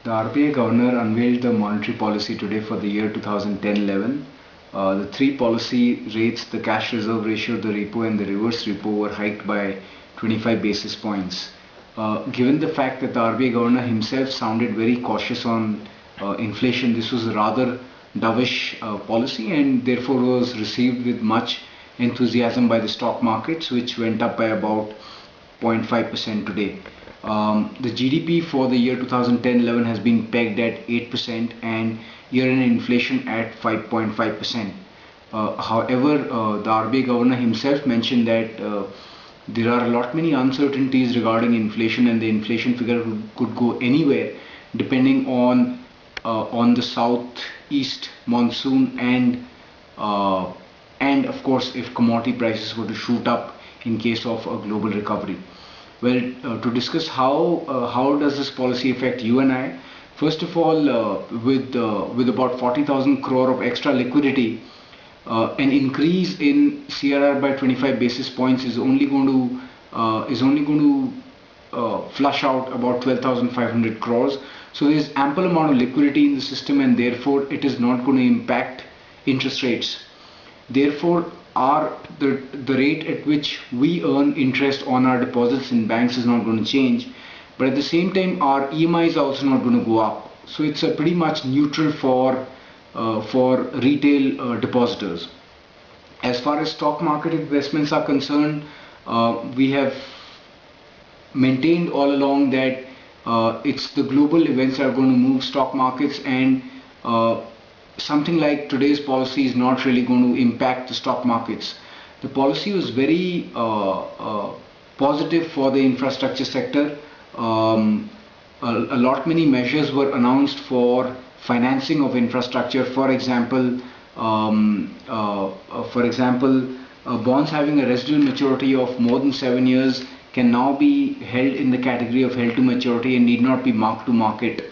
The RBI governor unveiled the monetary policy today for the year 2010-11. The three policy rates, the cash reserve ratio, the repo and the reverse repo, were hiked by 25 basis points. Given the fact that the RBI governor himself sounded very cautious on inflation, this was a rather dovish policy and therefore was received with much enthusiasm by the stock markets, which went up by about 0.5% today. The GDP for the year 2010-11 has been pegged at 8% and year-end inflation at 5.5%. However, the RBI governor himself mentioned that there are many uncertainties regarding inflation, and the inflation figure could go anywhere depending on the southeast monsoon and of course if commodity prices were to shoot up in case of a global recovery. Well, to discuss how does this policy affect you and I, first of all, with about 40,000 crore of extra liquidity, an increase in CRR by 25 basis points is only going to flush out about 12,500 crores. So there is ample amount of liquidity in the system, and therefore it is not going to impact interest rates. Therefore, the rate at which we earn interest on our deposits in banks is not going to change, but at the same time our EMIs are also not going to go up. So it's a pretty much neutral for retail depositors. As far as stock market investments are concerned, we have maintained all along that it's the global events that are going to move stock markets, and something like today's policy is not really going to impact the stock markets. The policy was very positive for the infrastructure sector. Many measures were announced for financing of infrastructure. For example, bonds having a residual maturity of more than 7 years can now be held in the category of held to maturity and need not be marked to market.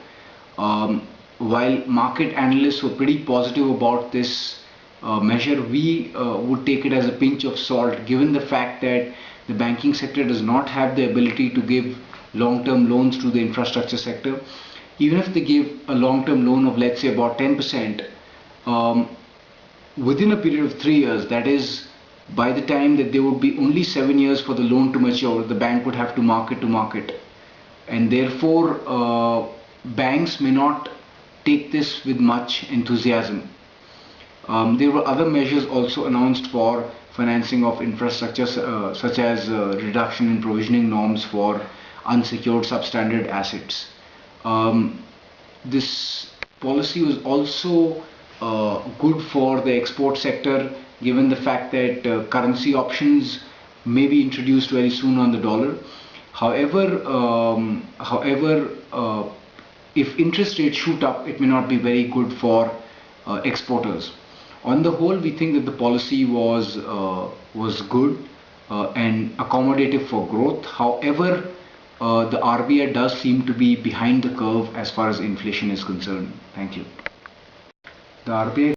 While market analysts were pretty positive about this measure, we would take it as a pinch of salt, given the fact that the banking sector does not have the ability to give long-term loans to the infrastructure sector. Even if they give a long-term loan of, let's say, about 10%, within a period of 3 years, that is, by the time that there would be only 7 years for the loan to mature, the bank would have to market to market, and therefore banks may not take this with much enthusiasm. There were other measures also announced for financing of infrastructure, such as reduction in provisioning norms for unsecured substandard assets. This policy was also good for the export sector, given the fact that currency options may be introduced very soon on the dollar. However, if interest rates shoot up, it may not be very good for exporters. On the whole, we think that the policy was good and accommodative for growth. However, the RBI does seem to be behind the curve as far as inflation is concerned. Thank you. The RBI